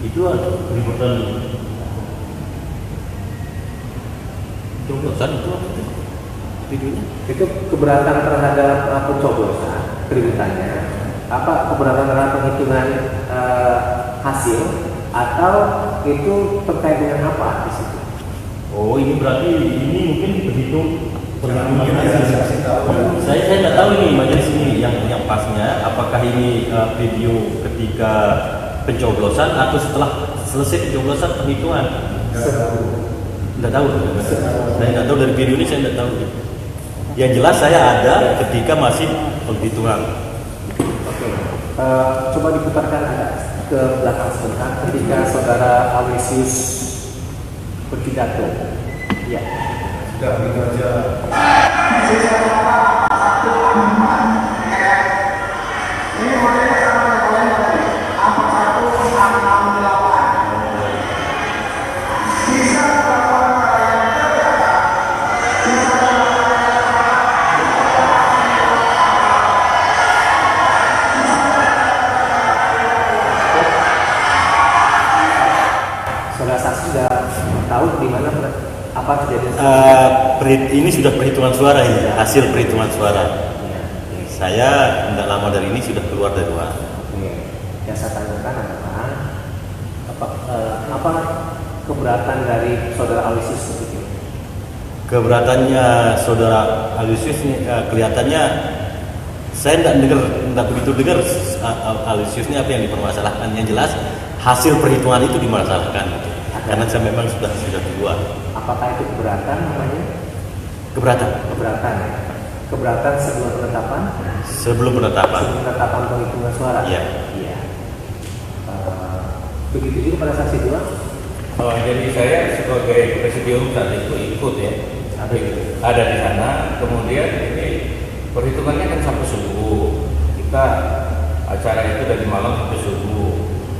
Itu ada liputan coblosan itu apa sih? Videonya? Itu keberatan terhadap pencoblosan keributannya, apa keberatan terhadap penghitungan hasil, atau itu terkait dengan apa di situ? Oh, ini berarti ini mungkin berhitung perhitungan hasil. Saya nggak tahu ini majelis ini yang pasnya apakah ini video ketika pencoblosan atau setelah selesai pencoblosan perhitungan. Nggak tahu. Saya nggak tahu dari video ini, saya nggak tahu. Yang jelas saya ada ketika masih penghitungan. Oke. Coba diputarkan agak ke belakang sebentar ketika saudara Alesius berpidato. Ya. Sudah begitu aja. Ini modelnya sama dengan apa satu enam delapan. Sisa laporan yang terdata. Saudara saksi sudah tahu di mana apa kejadian? Ini sudah perhitungan suara ini, hasil perhitungan suara. Ya. Saya tidak lama dari ini sudah keluar dari luar. Yang saya tanyakan adalah apa keberatan dari saudara Alesius itu? Keberatannya saudara Alesius ini kelihatannya saya tidak begitu dengar Alesius ini apa yang dipermasalahkan. Yang jelas hasil perhitungan itu dimasalahkan gitu. Karena saya memang sudah keluar. Apakah itu keberatan namanya? Keberatan. Keberatan sebelum penetapan? Sebelum penetapan. Sebelum penetapan penghitungan suara? Iya. Begitu juga pada saksi dua? Oh, jadi saya sebagai presidium saat itu ikut ya. Ada di sana. Kemudian ini perhitungannya kan sampai subuh. Kita acara itu dari malam sampai subuh.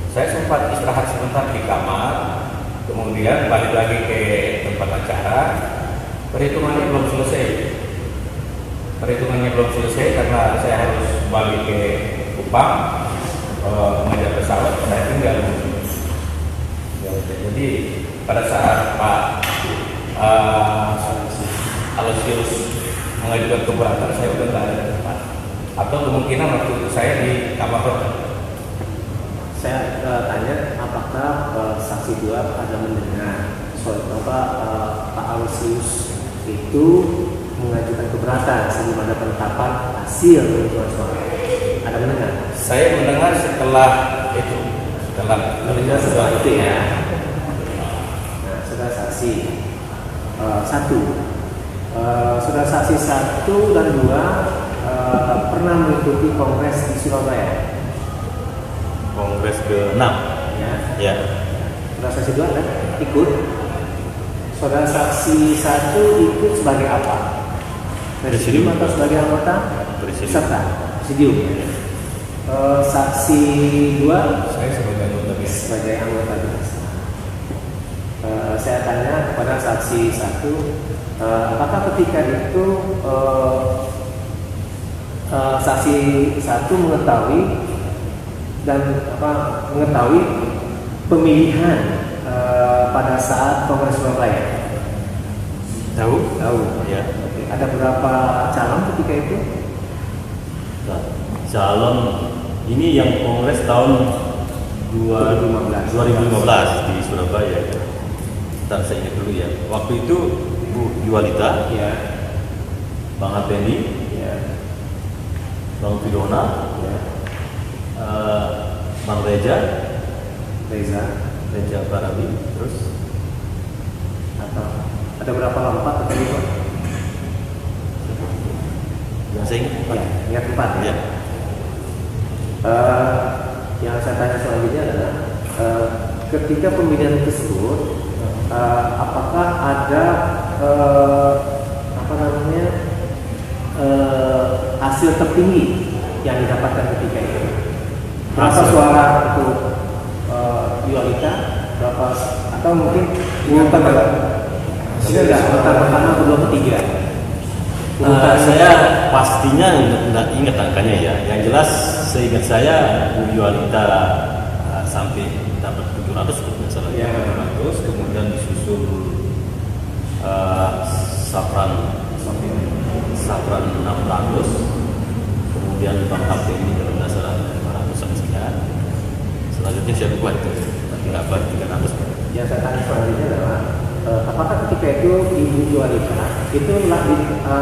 Saya sempat istirahat sebentar di kamar. Kemudian balik lagi ke tempat acara. Perhitungannya belum selesai karena saya harus balik ke Kupang mengejar pesawat. Saya tinggal. Jadi pada saat Pak Alesius mengajukan keberatan, saya udah nggak ada di tempat. Atau kemungkinan waktu itu saya di kamar hotel. Saya tanya apakah saksi dua ada mendengar soal Pak Alesius itu mengajukan keberatan sebelum ada penetapan hasil penghitungan suara. Ada mendengar? Saya mendengar setelah itu, setelah itu ya. Nah, saudara saksi satu, saudara saksi 1 dan 2 pernah mengikuti kongres di Surabaya. Kongres ke-6. Ya. Saudara saksi 2 kan ikut. Saudara saksi 1 ikut sebagai apa? Presidium atau sebagai anggota? Peserta. Presidium. Saksi 2 saya sebagai anggota biasa. Sebagai anggota biasa. Saya tanya kepada saksi 1, apakah ketika itu saksi 1 mengetahui pemilihan pada saat Kongres Surabaya? Tahu? Ya. Ada berapa calon ketika itu? Calon ini yang kongres tahun 2015 di Surabaya ya. Ntar saya ingat dulu ya. Waktu itu Bu Yualita, Ya. Bang Apendi, Ya. Bang Fidona, Ya. Bang Reja Barabi, terus ada berapa lompat atau 5? yang saya ingat Ya, ingat 4 ya. Yang saya tanya selanjutnya adalah ketika pemilihan tersebut, apakah ada hasil tertinggi yang didapatkan ketika itu? Berapa suara untuk Yualita? Berapa? Atau mungkin urutan pertama, kedua, ketiga? Saya pastinya tidak ingat angkanya ya. Yang jelas seingat saya Bu Yualita sampai dapat 700 kalau nggak salah. Ya. 700, kemudian disusul Safran 600, kemudian Bank HP ini kalau nggak salah 500 sama sekian. Selanjutnya saya buat itu, tapi nggak buat 300. Yang saya tanya selanjutnya adalah apakah ketika itu Ibu Yualita itu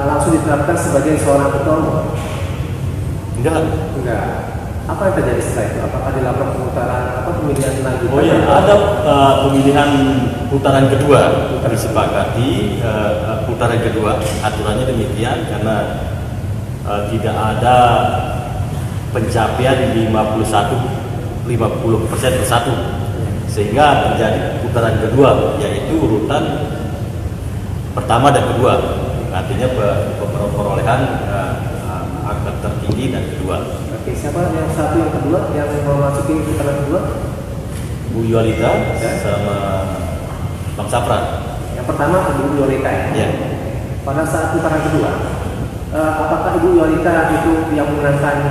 langsung diterapkan sebagai seorang ketua umum? Enggak. Apa yang terjadi setelah itu? Apakah dilakukan pemilihan lanjutan? Oh ya, ada pemilihan putaran kedua disepakati putaran kedua, aturannya demikian karena tidak ada pencapaian 50% bersatu, sehingga terjadi putaran kedua, yaitu urutan pertama dan kedua, artinya perolehan angka tertinggi dan kedua. Oke, siapa yang satu yang kedua yang memasuki putaran kedua? Bu Yualita sama Bang Safran. Yang pertama Ibu Yualita ya. Ya. Pada saat putaran kedua, apakah Ibu Yualita itu yang memenangkan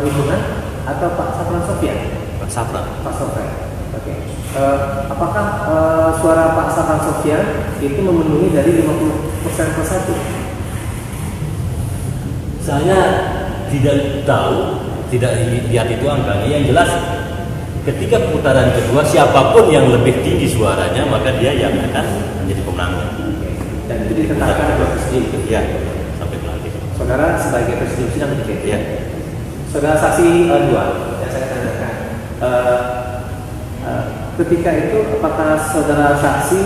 perhitungan atau Pak Safran Sofyan? Bang Safran. Pak Sofyan. Oke. Apakah suara Pak Safran Sofyan itu memenuhi dari 50% persatu? Saya tidak tahu, tidak lihat itu angkanya. Yang jelas ketika putaran kedua siapapun yang lebih tinggi suaranya maka dia yang akan menjadi pemenangnya. Dan itu ditetapkan oleh Presiden. Ya, sampai pelantik. Saudara sebagai Presiden sidang ketika itu. Ya. Saudara saksi 2 yang saya tanyakan. Ketika itu apakah saudara saksi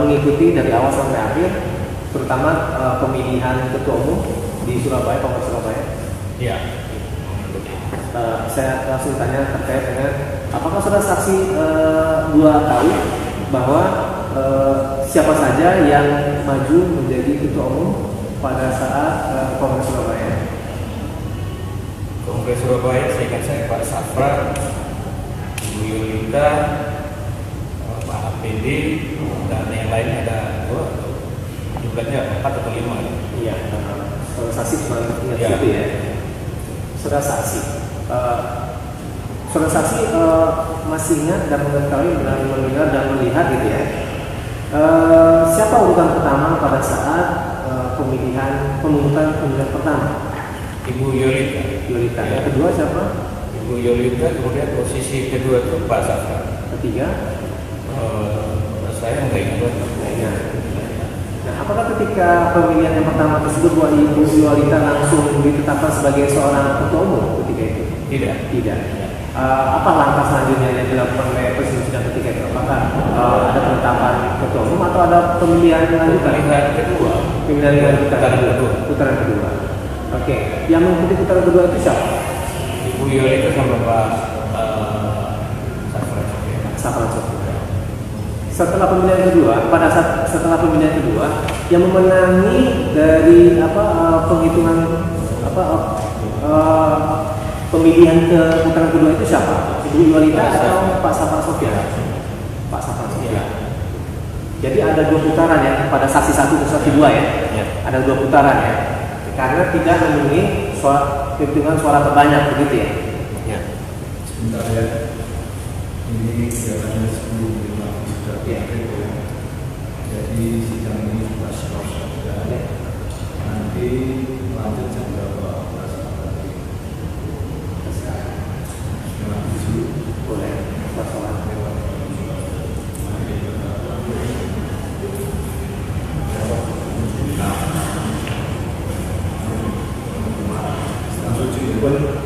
mengikuti dari awal sampai akhir, terutama pemilihan ketua umum di Surabaya, Kongres Surabaya? Iya. Saya langsung tanya terkait dengan apakah saudara saksi 2 tahu bahwa siapa saja yang maju menjadi ketua umum pada saat Kongres Surabaya? Kongres Surabaya, seingat saya Pak Safran, Bu Yualita, Pak APD, dan yang lainnya ada jumlahnya 4 atau 5. Iya. Saudara saksi cuma ingat Ya. itu ya. Saudara saksi, saudara saksi masih ingat dan mengetahui dan mendengar dan melihat gitu ya. Siapa urutan pertama pada saat pemungutan pemilihan pertama? Ibu Yualita. Yualita. Yang kedua siapa? Ibu Yualita, kemudian posisi kedua itu Pak Safran. Ketiga? Saya nggak ingat. Nah, apakah ketika pemilihan yang pertama tersebut bahwa Ibu Yualita langsung ditetapkan sebagai seorang ketua umum ketika itu? Tidak. Apa langkah selanjutnya yang dilakukan oleh Presiden sidang ketika itu? Apakah ada penetapan ketua umum atau ada pemilihan lanjutan? Pemilihan lanjutan. Putaran kedua. Oke. Yang mengikuti putaran kedua itu siapa? Ibu Yualita sama Pak Safran. Setelah pemilihan kedua, setelah pemilihan kedua, yang memenangi dari penghitungan pemilihan ke putaran kedua itu siapa? Ibu Yualita atau Pak Safran Sofyan? Pak Safran Sofyan. Jadi ada 2 putaran ya pada saksi 1 dan saksi 2 ya. Ada 2 putaran ya. Karena tidak memenuhi perhitungan suara terbanyak begitu ya. Ya. Sebentar ya. Ini kelihatannya 10.5 sudah berakhir ya. Jadi sidang ini sudah selesai. Nanti lanjut jam berapa? Setengah 7. Boleh. Masalah. Setengah 7 ya.